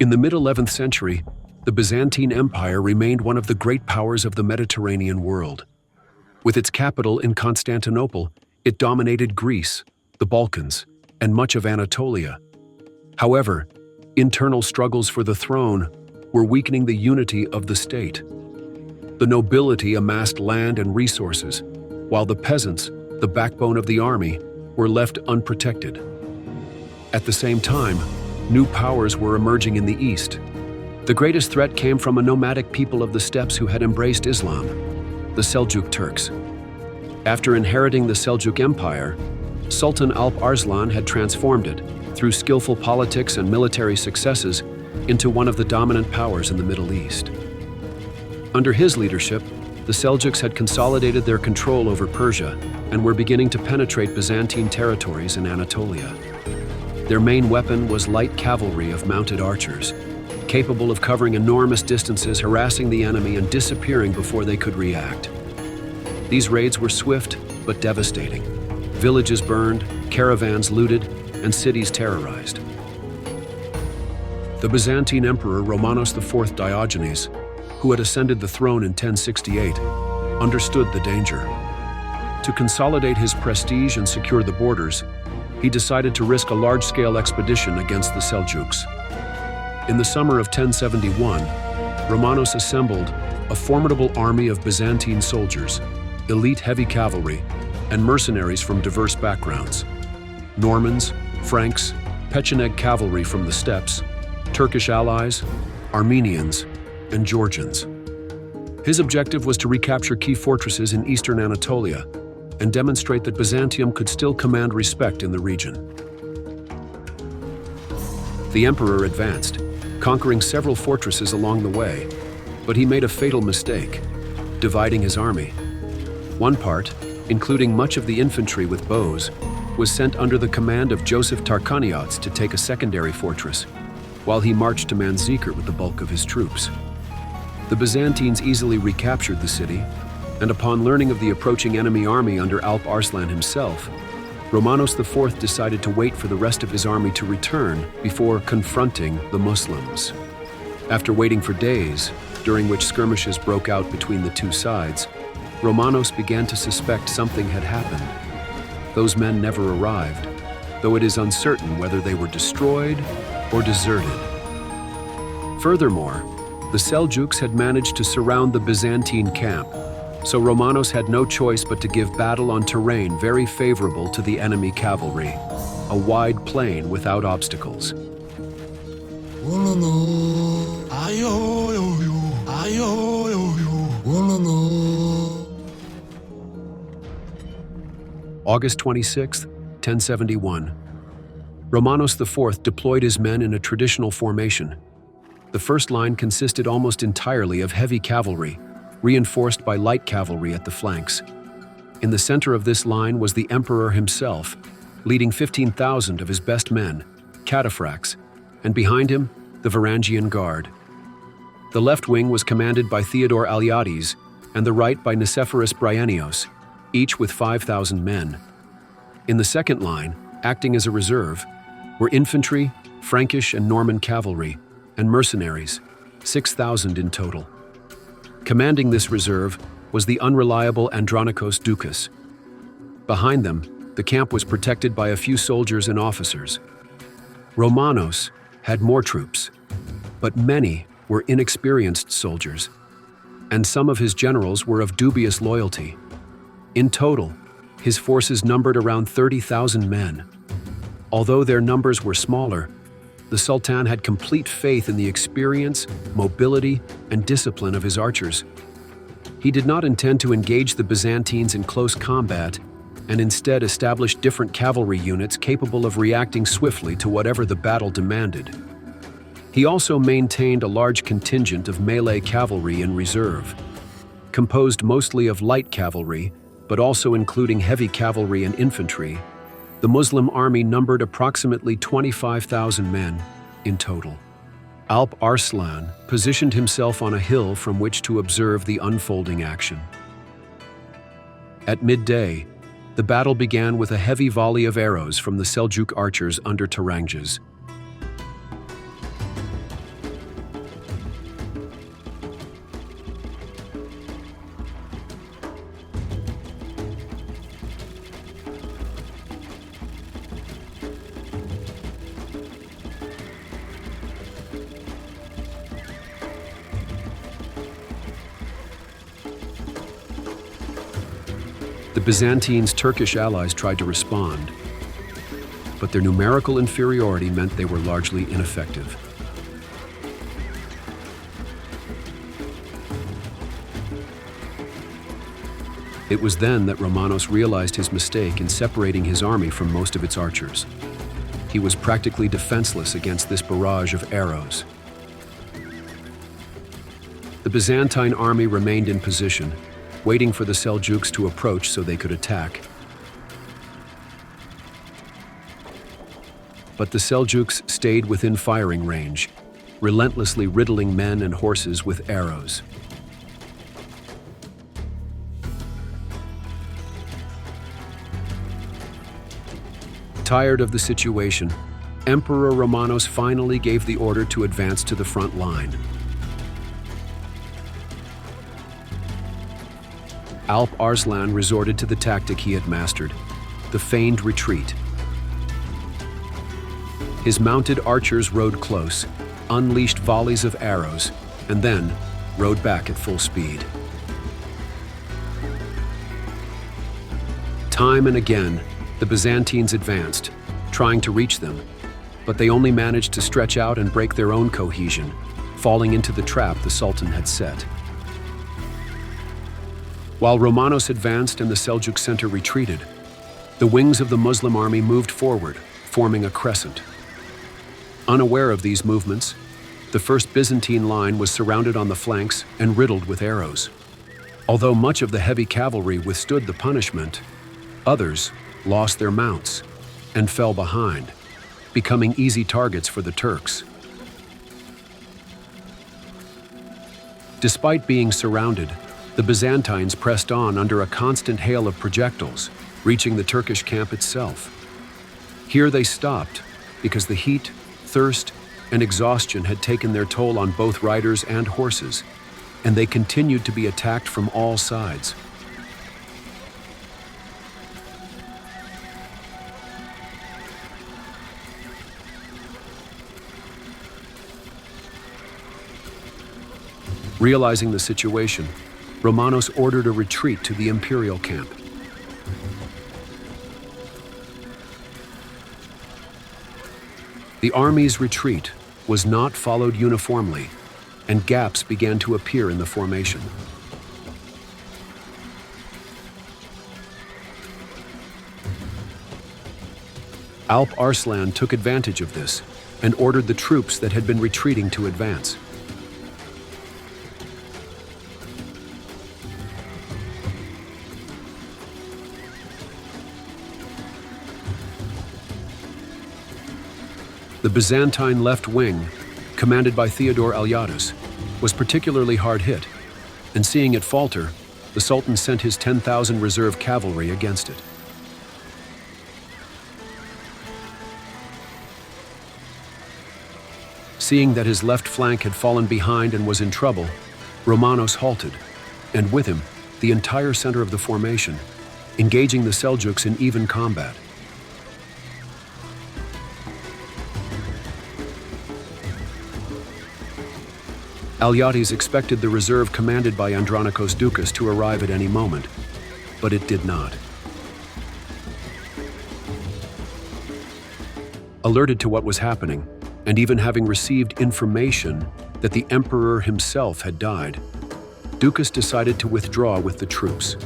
In the mid-11th century, the Byzantine Empire remained one of the great powers of the Mediterranean world. With its capital in Constantinople, it dominated Greece, the Balkans, and much of Anatolia. However, internal struggles for the throne were weakening the unity of the state. The nobility amassed land and resources, while the peasants, the backbone of the army, were left unprotected. At the same time, new powers were emerging in the east. The greatest threat came from a nomadic people of the steppes who had embraced Islam, the Seljuk Turks. After inheriting the Seljuk Empire, Sultan Alp Arslan had transformed it, through skillful politics and military successes, into one of the dominant powers in the Middle East. Under his leadership, the Seljuks had consolidated their control over Persia and were beginning to penetrate Byzantine territories in Anatolia. Their main weapon was light cavalry of mounted archers, capable of covering enormous distances, harassing the enemy and disappearing before they could react. These raids were swift but devastating. Villages burned, caravans looted, and cities terrorized. The Byzantine Emperor Romanos IV Diogenes, who had ascended the throne in 1068, understood the danger. To consolidate his prestige and secure the borders, he decided to risk a large-scale expedition against the Seljuks. In the summer of 1071, Romanos assembled a formidable army of Byzantine soldiers, elite heavy cavalry, and mercenaries from diverse backgrounds: Normans, Franks, Pecheneg cavalry from the steppes, Turkish allies, Armenians, and Georgians. His objective was to recapture key fortresses in eastern Anatolia and demonstrate that Byzantium could still command respect in the region. The emperor advanced, conquering several fortresses along the way, but he made a fatal mistake, dividing his army. One part, including much of the infantry with bows, was sent under the command of Joseph Tarchaniot to take a secondary fortress, while he marched to Manzikert with the bulk of his troops. The Byzantines easily recaptured the city, and upon learning of the approaching enemy army under Alp Arslan himself, Romanos IV decided to wait for the rest of his army to return before confronting the Muslims. After waiting for days, during which skirmishes broke out between the two sides, Romanos began to suspect something had happened. Those men never arrived, though it is uncertain whether they were destroyed or deserted. Furthermore, the Seljuks had managed to surround the Byzantine camp, so Romanos had no choice but to give battle on terrain very favorable to the enemy cavalry, a wide plain without obstacles. August 26, 1071. Romanos IV deployed his men in a traditional formation. The first line consisted almost entirely of heavy cavalry, reinforced by light cavalry at the flanks. In the center of this line was the emperor himself, leading 15,000 of his best men, cataphracts, and behind him, the Varangian Guard. The left wing was commanded by Theodore Aliades, and the right by Nicephorus Bryennios, each with 5,000 men. In the second line, acting as a reserve, were infantry, Frankish and Norman cavalry, and mercenaries, 6,000 in total. Commanding this reserve was the unreliable Andronikos Doukas. Behind them, the camp was protected by a few soldiers and officers. Romanos had more troops, but many were inexperienced soldiers, and some of his generals were of dubious loyalty. In total, his forces numbered around 30,000 men. Although their numbers were smaller, the Sultan had complete faith in the experience, mobility, and discipline of his archers. He did not intend to engage the Byzantines in close combat, and instead established different cavalry units capable of reacting swiftly to whatever the battle demanded. He also maintained a large contingent of melee cavalry in reserve, composed mostly of light cavalry, but also including heavy cavalry and infantry. The Muslim army numbered approximately 25,000 men in total. Alp Arslan positioned himself on a hill from which to observe the unfolding action. At midday, the battle began with a heavy volley of arrows from the Seljuk archers under Tarangas. The Byzantines' Turkish allies tried to respond, but their numerical inferiority meant they were largely ineffective. It was then that Romanos realized his mistake in separating his army from most of its archers. He was practically defenseless against this barrage of arrows. The Byzantine army remained in position, waiting for the Seljuks to approach so they could attack. But the Seljuks stayed within firing range, relentlessly riddling men and horses with arrows. Tired of the situation, Emperor Romanos finally gave the order to advance to the front line. Alp Arslan resorted to the tactic he had mastered, the feigned retreat. His mounted archers rode close, unleashed volleys of arrows, and then rode back at full speed. Time and again, the Byzantines advanced, trying to reach them, but they only managed to stretch out and break their own cohesion, falling into the trap the Sultan had set. While Romanos advanced and the Seljuk center retreated, the wings of the Muslim army moved forward, forming a crescent. Unaware of these movements, the first Byzantine line was surrounded on the flanks and riddled with arrows. Although much of the heavy cavalry withstood the punishment, others lost their mounts and fell behind, becoming easy targets for the Turks. Despite being surrounded, the Byzantines pressed on under a constant hail of projectiles, reaching the Turkish camp itself. Here they stopped because the heat, thirst, and exhaustion had taken their toll on both riders and horses, and they continued to be attacked from all sides. Realizing the situation, Romanos ordered a retreat to the imperial camp. The army's retreat was not followed uniformly, and gaps began to appear in the formation. Alp Arslan took advantage of this and ordered the troops that had been retreating to advance. The Byzantine left wing, commanded by Theodore Alyatus, was particularly hard hit, and seeing it falter, the Sultan sent his 10,000 reserve cavalry against it. Seeing that his left flank had fallen behind and was in trouble, Romanos halted, and with him, the entire center of the formation, engaging the Seljuks in even combat. Alyattes expected the reserve commanded by Andronikos Doukas to arrive at any moment, but it did not. Alerted to what was happening, and even having received information that the emperor himself had died, Doukas decided to withdraw with the troops.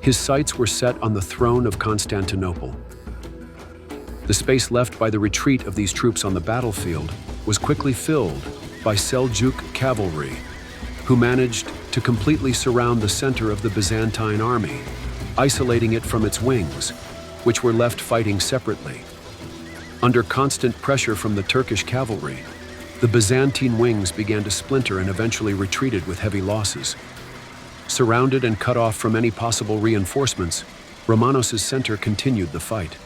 His sights were set on the throne of Constantinople. The space left by the retreat of these troops on the battlefield was quickly filled by Seljuk cavalry, who managed to completely surround the center of the Byzantine army, isolating it from its wings, which were left fighting separately. Under constant pressure from the Turkish cavalry, the Byzantine wings began to splinter and eventually retreated with heavy losses. Surrounded and cut off from any possible reinforcements, Romanos' center continued the fight.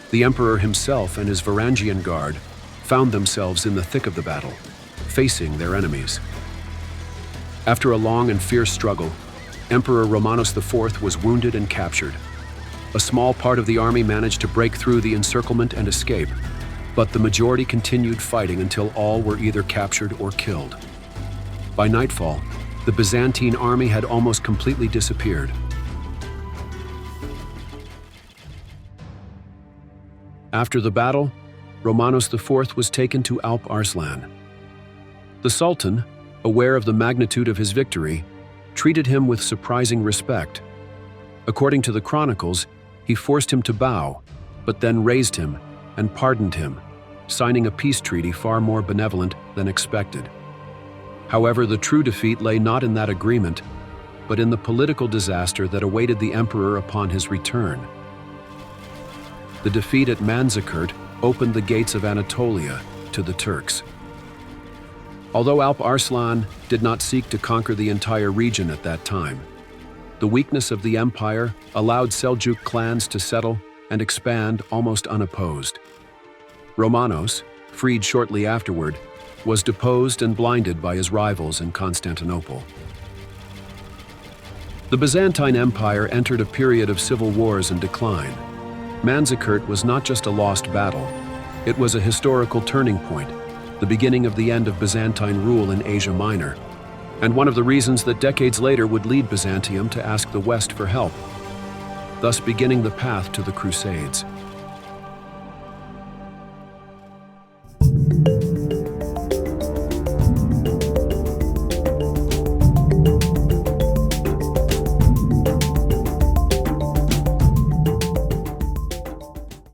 The emperor himself and his Varangian guard found themselves in the thick of the battle, facing their enemies. After a long and fierce struggle, Emperor Romanos IV was wounded and captured. A small part of the army managed to break through the encirclement and escape, but the majority continued fighting until all were either captured or killed. By nightfall, The Byzantine army had almost completely disappeared. After the battle, Romanos IV was taken to Alp Arslan. The Sultan, aware of the magnitude of his victory, treated him with surprising respect. According to the chronicles, he forced him to bow, but then raised him and pardoned him, signing a peace treaty far more benevolent than expected. However, the true defeat lay not in that agreement, but in the political disaster that awaited the emperor upon his return. The defeat at Manzikert opened the gates of Anatolia to the Turks. Although Alp Arslan did not seek to conquer the entire region at that time, the weakness of the empire allowed Seljuk clans to settle and expand almost unopposed. Romanos, freed shortly afterward, was deposed and blinded by his rivals in Constantinople. The Byzantine Empire entered a period of civil wars and decline. Manzikert was not just a lost battle, it was a historical turning point, the beginning of the end of Byzantine rule in Asia Minor, and one of the reasons that decades later would lead Byzantium to ask the West for help, thus beginning the path to the Crusades.